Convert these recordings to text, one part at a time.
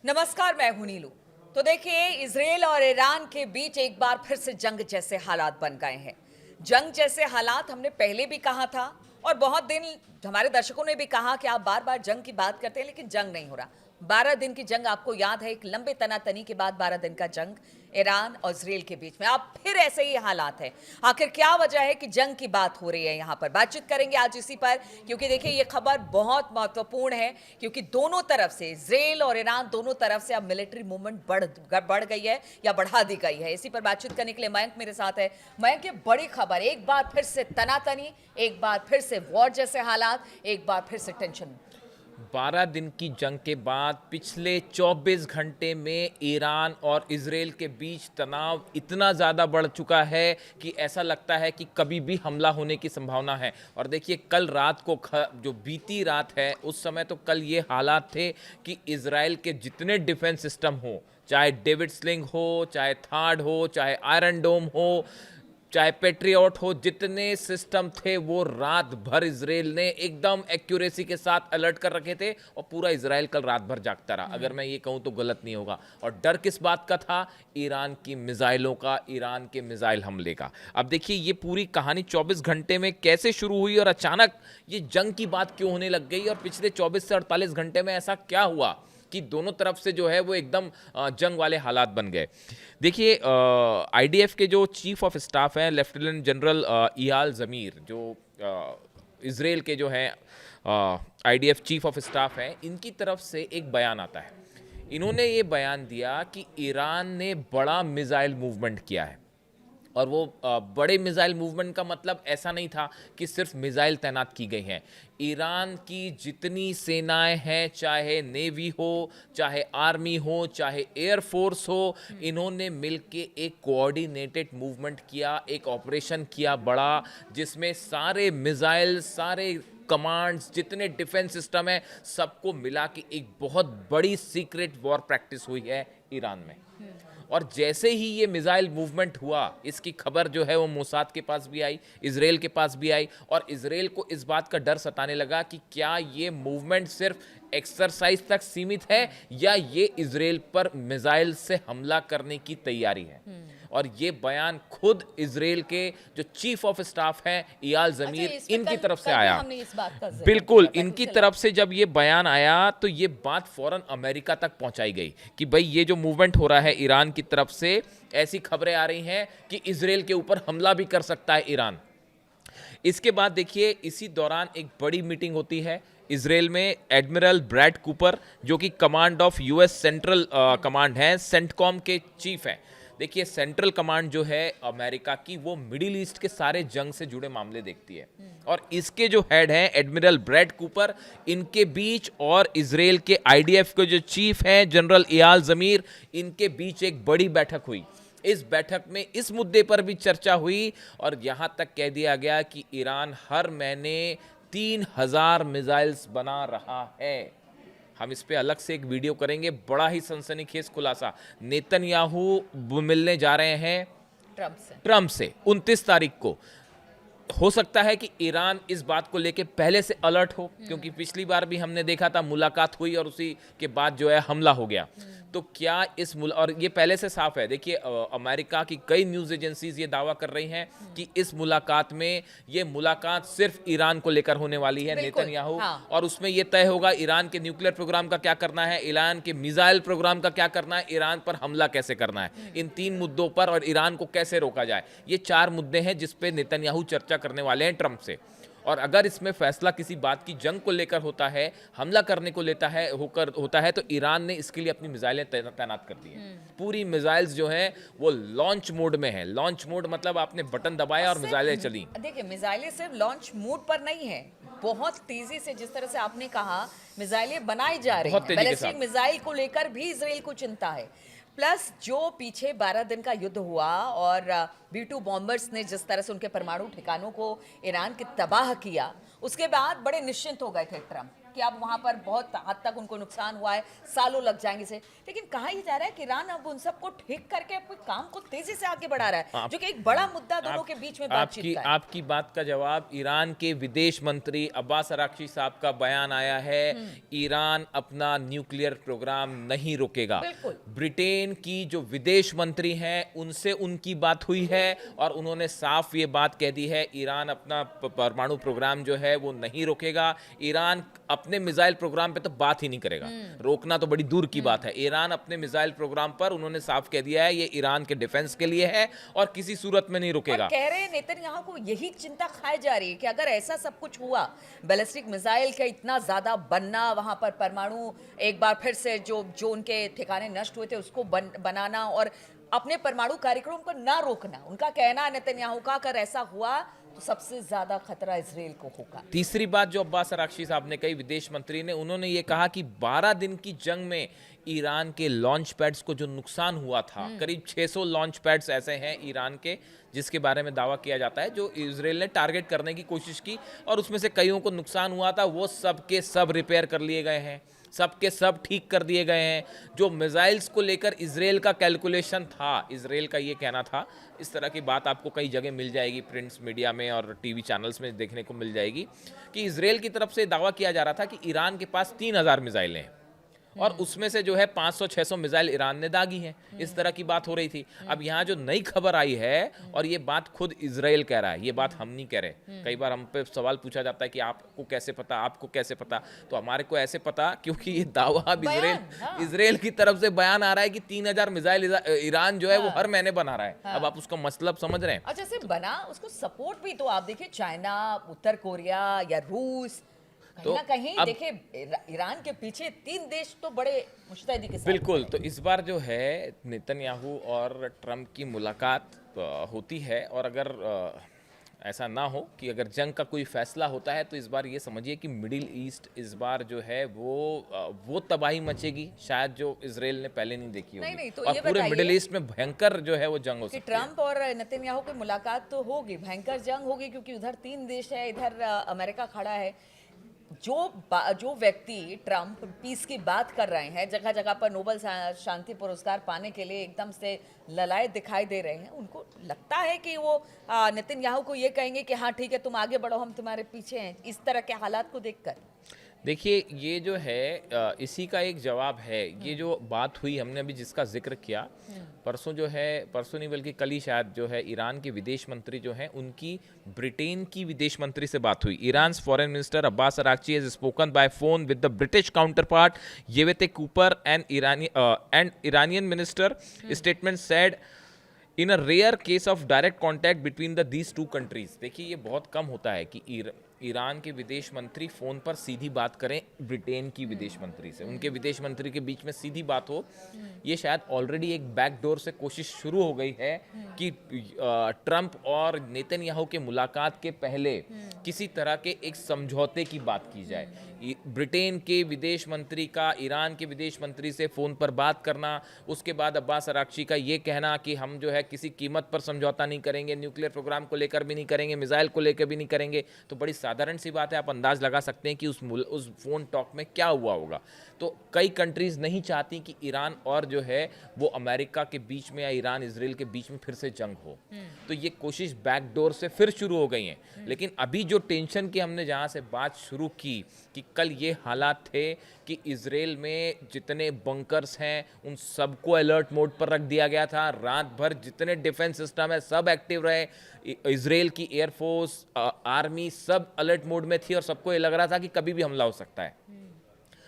नमस्कार, मैं हूं नीलू। तो देखिए, इजराइल और ईरान के बीच एक बार फिर से जंग जैसे हालात बन गए हैं। जंग जैसे हालात हमने पहले भी कहा था और बहुत दिन हमारे दर्शकों ने भी कहा कि आप बार बार जंग की बात करते हैं लेकिन जंग नहीं हो रहा। 12 दिन की जंग आपको याद है, एक लंबे तनातनी के बाद 12 दिन का जंग ईरान और इजराइल के बीच में। अब फिर ऐसे ही हालात हैं। आखिर क्या वजह है कि जंग की बात हो रही है? यहाँ पर बातचीत करेंगे आज इसी पर, क्योंकि देखिए ये खबर बहुत महत्वपूर्ण है, क्योंकि दोनों तरफ से, इजराइल और ईरान दोनों तरफ से अब मिलिट्री मूवमेंट बढ़ गई है या बढ़ा दी गई है। इसी पर बातचीत करने के लिए मयंक मेरे साथ है। मयंक, ये बड़ी खबर, एक बार फिर से तनातनी, एक बार फिर से वॉर जैसे हालात, एक बार फिर से टेंशन। 12 दिन की जंग के बाद पिछले 24 घंटे में ईरान और इजराइल के बीच तनाव इतना ज़्यादा बढ़ चुका है कि ऐसा लगता है कि कभी भी हमला होने की संभावना है। और देखिए, कल रात को जो बीती रात है उस समय तो कल ये हालात थे कि इजराइल के जितने डिफेंस सिस्टम हो, चाहे डेविड स्लिंग हो, चाहे थार्ड हो, चाहे आयरन डोम हो, चाहे पेट्रियट हो, जितने सिस्टम थे वो रात भर इजराइल ने एकदम एक्यूरेसी के साथ अलर्ट कर रखे थे और पूरा इजराइल कल रात भर जागता रहा। अगर मैं ये कहूं तो गलत नहीं होगा। और डर किस बात का था? ईरान की मिसाइलों का, ईरान के मिसाइल हमले का। अब देखिए, ये पूरी कहानी 24 घंटे में कैसे शुरू हुई और अचानक ये जंग की बात क्यों होने लग गई, और पिछले 24 से 48 घंटे में ऐसा क्या हुआ कि दोनों तरफ से जो है वो एकदम जंग वाले हालात बन गए। देखिए, आईडीएफ के जो चीफ ऑफ स्टाफ हैं, लेफ्टिनेंट जनरल इयाल ज़मीर, जो इजराइल के जो हैं आईडीएफ चीफ ऑफ स्टाफ हैं, इनकी तरफ से एक बयान आता है। इन्होंने ये बयान दिया कि ईरान ने बड़ा मिसाइल मूवमेंट किया है। और वो बड़े मिसाइल मूवमेंट का मतलब ऐसा नहीं था कि सिर्फ मिसाइल तैनात की गई हैं। ईरान की जितनी सेनाएं हैं, चाहे नेवी हो, चाहे आर्मी हो, चाहे एयरफोर्स हो, इन्होंने मिलके एक कोऑर्डिनेटेड मूवमेंट किया, एक ऑपरेशन किया बड़ा, जिसमें सारे मिसाइल, सारे कमांड्स, जितने डिफेंस सिस्टम है, सबको मिला के एक बहुत बड़ी सीक्रेट वॉर प्रैक्टिस हुई है ईरान में। और जैसे ही ये मिसाइल मूवमेंट हुआ, इसकी खबर जो है वो मोसाद के पास भी आई, इजराइल के पास भी आई, और इजराइल को इस बात का डर सताने लगा कि क्या ये मूवमेंट सिर्फ एक्सरसाइज तक सीमित है या ये इजराइल पर मिसाइल से हमला करने की तैयारी है। और ये बयान खुद इजराइल के जो चीफ ऑफ स्टाफ हैं, इयाल ज़मीर, अच्छा, इनकी तरफ से आया। हमने इस बात का जिक्र बिल्कुल, किया था इनकी कुछ। तरफ से जब ये बयान आया तो ये बात फौरन अमेरिका तक पहुंचाई गई कि भाई, ये जो मूवमेंट हो रहा है ईरान की तरफ से, ऐसी खबरें आ रही हैं कि इजराइल के ऊपर हमला भी कर सकता है ईरान। इसके बाद देखिए, इसी दौरान एक बड़ी मीटिंग होती है इजराइल में। एडमिरल ब्रैड कूपर, जो कि command of US central command हैं, सेंटकॉम के चीफ हैं। देखिए, सेंट्रल कमांड जो है अमेरिका की, वो मिडिल ईस्ट के सारे जंग से जुड़े मामले देखती है। और इसके जो हेड हैं एडमिरल ब्रैड कूपर, इनके बीच और इजराइल के आईडीएफ के जो चीफ हैं जनरल इयाल ज़मीर, इनके बीच एक बड़ी बैठक हुई। इस बैठक में इस मुद्दे पर भी चर्चा हुई और यहां तक कह दिया गया कि ईरान हर महीने 3000 मिसाइल्स बना रहा है। हम इस पे अलग से एक वीडियो करेंगे। बड़ा ही सनसनीखेज खुलासा। नेतन्याहू मिलने जा रहे हैं ट्रंप से 29 तारीख को। हो सकता है कि ईरान इस बात को लेके पहले से अलर्ट हो, क्योंकि पिछली बार भी हमने देखा था, मुलाकात हुई और उसी के बाद जो है हमला हो गया। तो क्या और ये पहले से साफ है। देखिए, अमेरिका की कई न्यूज़ एजेंसीज ये दावा कर रही हैं कि इस मुलाकात में, ये मुलाकात सिर्फ ईरान को लेकर होने वाली है, नेतन्याहू। हाँ। और उसमें ये तय होगा ईरान के न्यूक्लियर प्रोग्राम का क्या करना है, ईरान के मिसाइल प्रोग्राम का क्या करना है, ईरान पर हमला कैसे करना है, इन 3 मुद्दों पर, और ईरान को कैसे रोका जाए। ये 4 मुद्दे हैं जिस पे नेतन्याहू चर्चा करने वाले हैं ट्रंप से। और अगर इसमें फैसला किसी बात की जंग को लेकर होता है, हमला करने को होता है, तो ईरान ने इसके लिए अपनी मिसाइलें तैनात कर दी हैं। पूरी मिसाइल्स जो हैं वो लॉन्च मोड में है। लॉन्च मोड मतलब आपने बटन दबाया और मिसाइलें चली। देखिए, मिसाइलें सिर्फ लॉन्च मोड पर नहीं है, बहुत तेजी से, जिस तरह से आपने कहा, मिसाइलें बनाई जा रही हैं। बैलिस्टिक मिसाइल को लेकर भी इजराइल को चिंता है। प्लस जो पीछे 12 दिन का युद्ध हुआ और B-2 बॉम्बर्स ने जिस तरह से उनके परमाणु ठिकानों को ईरान के तबाह किया, उसके बाद बड़े निश्चिंत हो गए थे ट्रंप कि अब वहां पर बहुत हद तक उनको नुकसान हुआ है, सालों लग जाएंगे से, लेकिन कहा यह जा रहा है कि ईरान अब उन सबको ठीक करके अपने काम को तेजी से आगे बढ़ा रहा है, जो कि एक बड़ा मुद्दा दोनों के बीच में बातचीत का है। आपकी बात का जवाब ईरान के विदेश मंत्री अब्बास अराक्ची साहब का बयान आया है, ईरान अपना न्यूक्लियर प्रोग्राम नहीं रोकेगा। ब्रिटेन की जो विदेश मंत्री हैं उनसे उनकी बात हुई है और उन्होंने साफ ये बात कह दी है, ईरान अपना परमाणु प्रोग्राम जो है वो नहीं रोकेगा। ईरान अपने मिसाइल प्रोग्राम पे तो बात ही नहीं करेगा, रोकना तो बड़ी दूर की बात है। ईरान अपने मिसाइल प्रोग्राम पर उन्होंने साफ कह दिया है ये ईरान के डिफेंस के लिए है और किसी सूरत में नहीं रुकेगा। कह रहे हैं नेतन्याहू को यही चिंता खाई जा रही है कि अगर ऐसा सब कुछ हुआ, बैलिस्टिक मिसाइल का इतना ज्यादा बनना, वहां पर परमाणु एक बार फिर से जो उनके ठिकाने नष्ट हुए थे उसको बनाना और अपने परमाणु कार्यक्रम को ना रोकना, उनका कहना है नेतन्याहू का, अगर ऐसा हुआ तो सबसे ज्यादा खतरा इजराइल को होगा। तीसरी बात जो अब्बास अराक्ची साहब ने कही, विदेश मंत्री ने, उन्होंने ये कहा कि 12 दिन की जंग में ईरान के लॉन्च पैड्स को जो नुकसान हुआ था, करीब 600 लॉन्च पैड्स ऐसे हैं ईरान के जिसके बारे में दावा किया जाता है जो इजराइल ने टारगेट करने की कोशिश की और उसमें से कईयों को नुकसान हुआ था, वो सब के सब रिपेयर कर लिए गए हैं, सब के सब ठीक कर दिए गए हैं। जो मिसाइल्स को लेकर इजराइल का कैलकुलेशन था, इजराइल का ये कहना था, इस तरह की बात आपको कई जगह मिल जाएगी, प्रिंट्स मीडिया में और टीवी चैनल्स में देखने को मिल जाएगी, कि इजराइल की तरफ से दावा किया जा रहा था कि ईरान के पास 3000 मिसाइलें हैं और उसमें से जो है 500-600 मिसाइल ईरान ने दागी हैं, इस तरह की बात हो रही थी। अब यहाँ जो नई खबर आई है और ये बात खुद इजराइल कह रहा है, ये बात हम नहीं कह रहे। कई बार हम पे सवाल पूछा जाता है कि आपको कैसे पता, आपको कैसे पता, तो हमारे को ऐसे पता क्योंकि ये दावा अब इजराइल की तरफ से बयान आ रहा है कि 3000 मिसाइल ईरान जो है वो हर महीने बना रहा है। अब आप उसका मतलब समझ रहे हैं। अच्छा, से बना उसको सपोर्ट भी तो आप देखिए, चाइना, उत्तर कोरिया या रूस, कहीं ना कहीं देखिए ईरान के पीछे 3 देश तो बड़े मुस्तैदी के साथ। बिल्कुल, तो इस बार जो है नेतन्याहू और ट्रंप की मुलाकात होती है और अगर ऐसा ना हो कि अगर जंग का कोई फैसला होता है तो इस बार ये समझिए कि मिडिल ईस्ट इस बार जो है वो तबाही मचेगी शायद जो इजराइल ने पहले नहीं देखी होगी। नहीं, तो और ये पूरे मिडिल ईस्ट में भयंकर जो है वो जंग हो सकती है। ट्रंप और नेतन्याहू की मुलाकात तो होगी, भयंकर जंग होगी, क्योंकि उधर 3 देश है, इधर अमेरिका खड़ा है। जो व्यक्ति ट्रंप पीस की बात कर रहे हैं, जगह जगह पर नोबेल शांति पुरस्कार पाने के लिए एकदम से ललाए दिखाई दे रहे हैं, उनको लगता है कि वो नेतन्याहू को ये कहेंगे कि हाँ ठीक है तुम आगे बढ़ो, हम तुम्हारे पीछे हैं, इस तरह के हालात को देखकर। देखिए ये जो है इसी का एक जवाब है, ये जो बात हुई हमने अभी जिसका जिक्र किया, परसों जो है, परसों नहीं बल्कि कल ही शायद जो है ईरान के विदेश मंत्री जो हैं उनकी ब्रिटेन की विदेश मंत्री से बात हुई। Iran foreign minister Abbas Araghchi has spoken by phone with the British counterpart Yvette Cooper and Iranian minister. Statement said in a rare case of direct contact between the these 2 countries. देखिए ये बहुत कम होता है कि Iran के विदेश मंत्री phone पर सीधी बात करें ब्रिटेन की विदेश मंत्री से, उनके विदेश मंत्री के बीच में सीधी बात हो। ये शायद ऑलरेडी एक बैकडोर से कोशिश शुरू हो गई है कि ट्रंप और नेतन्याहू के मुलाकात के पहले किसी तरह के एक समझौते की बात की जाए। ब्रिटेन के विदेश मंत्री का ईरान के विदेश मंत्री से फ़ोन पर बात करना, उसके बाद अब्बास अराक्ची का ये कहना कि हम जो है किसी कीमत पर समझौता नहीं करेंगे, न्यूक्लियर प्रोग्राम को लेकर भी नहीं करेंगे, मिसाइल को लेकर भी नहीं करेंगे, तो बड़ी साधारण सी बात है, आप अंदाज लगा सकते हैं कि उस फोन टॉक में क्या हुआ होगा। तो कई कंट्रीज नहीं चाहती कि ईरान और जो है वो अमेरिका के बीच में या ईरान इजराइल के बीच में फिर से जंग हो, तो ये कोशिश बैकडोर से फिर शुरू हो गई है। लेकिन अभी जो टेंशन की हमने जहाँ से बात शुरू की कि कल ये हालात थे कि इजराइल में जितने बंकर्स हैं उन सबको अलर्ट मोड पर रख दिया गया था, रात भर जितने डिफेंस सिस्टम है सब एक्टिव रहे, इजराइल की एयरफोर्स, आर्मी सब अलर्ट मोड में थी और सबको ये लग रहा था कि कभी भी हमला हो सकता है।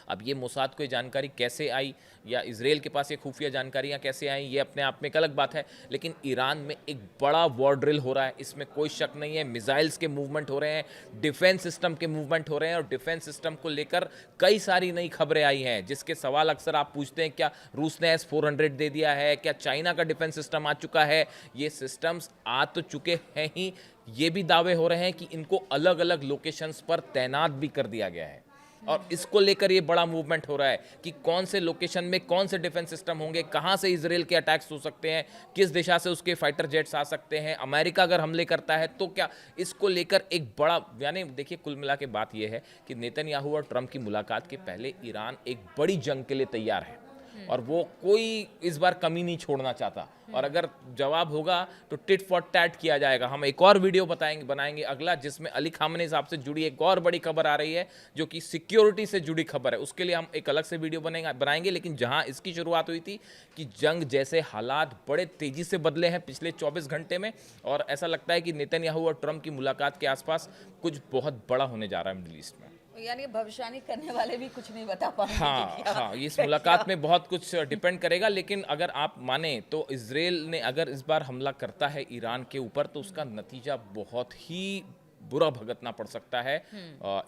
अब ये मोसाद को ये जानकारी कैसे आई या इजराइल के पास ये खुफिया जानकारियाँ कैसे आई, ये अपने आप में एक अलग बात है, लेकिन ईरान में एक बड़ा वॉर ड्रिल हो रहा है, इसमें कोई शक नहीं है। मिसाइल्स के मूवमेंट हो रहे हैं, डिफेंस सिस्टम के मूवमेंट हो रहे हैं और डिफेंस सिस्टम को लेकर कई सारी नई खबरें आई हैं, जिसके सवाल अक्सर आप पूछते हैं, क्या रूस ने S-400 दे दिया है, क्या चाइना का डिफेंस सिस्टम आ चुका है? ये सिस्टम्स आ तो चुके हैं ही, ये भी दावे हो रहे हैं कि इनको अलग अलग लोकेशंस पर तैनात भी कर दिया गया है। और इसको लेकर ये बड़ा मूवमेंट हो रहा है कि कौन से लोकेशन में कौन से डिफेंस सिस्टम होंगे, कहाँ से इजराइल के अटैक्स हो सकते हैं, किस दिशा से उसके फाइटर जेट्स आ सकते हैं, अमेरिका अगर हमले करता है तो क्या। इसको लेकर एक बड़ा, यानी देखिए कुल मिला के बात यह है कि नेतन्याहू और ट्रंप की मुलाकात के पहले ईरान एक बड़ी जंग के लिए तैयार है और वो कोई इस बार कमी नहीं छोड़ना चाहता। और अगर जवाब होगा तो टिट फॉर टैट किया जाएगा। हम एक और वीडियो बनाएंगे अगला, जिसमें अली खामनेई साहब से जुड़ी एक और बड़ी खबर आ रही है जो कि सिक्योरिटी से जुड़ी खबर है। उसके लिए हम एक अलग से वीडियो बनाएंगे। लेकिन जहां इसकी शुरुआत हुई थी कि जंग जैसे हालात बड़े तेजी से बदले हैं पिछले 24 घंटे में, और ऐसा लगता है कि नेतन्याहू और ट्रंप की मुलाकात के आसपास कुछ बहुत बड़ा होने जा रहा है मिडिल ईस्ट में। यानी भविष्यवाणी करने वाले भी कुछ नहीं बता पाएंगे। हाँ, इस मुलाकात में बहुत कुछ डिपेंड करेगा। लेकिन अगर आप माने तो इजराइल ने अगर इस बार हमला करता है ईरान के ऊपर तो उसका नतीजा बहुत ही बुरा भुगतना पड़ सकता है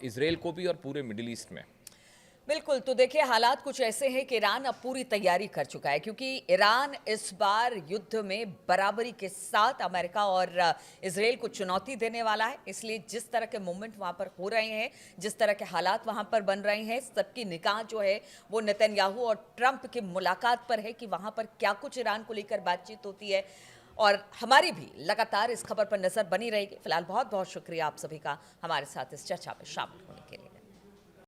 इजराइल को भी और पूरे मिडिल ईस्ट में। बिल्कुल, तो देखिए हालात कुछ ऐसे हैं कि ईरान अब पूरी तैयारी कर चुका है, क्योंकि ईरान इस बार युद्ध में बराबरी के साथ अमेरिका और इजराइल को चुनौती देने वाला है। इसलिए जिस तरह के मूवमेंट वहां पर हो रहे हैं, जिस तरह के हालात वहां पर बन रहे हैं, सबकी निगाह जो है वो नेतन्याहू और ट्रंप की मुलाकात पर है कि वहां पर क्या कुछ ईरान को लेकर बातचीत होती है। और हमारी भी लगातार इस खबर पर नजर बनी रहेगी। फिलहाल बहुत बहुत शुक्रिया आप सभी का हमारे साथ इस चर्चा में शामिल होने।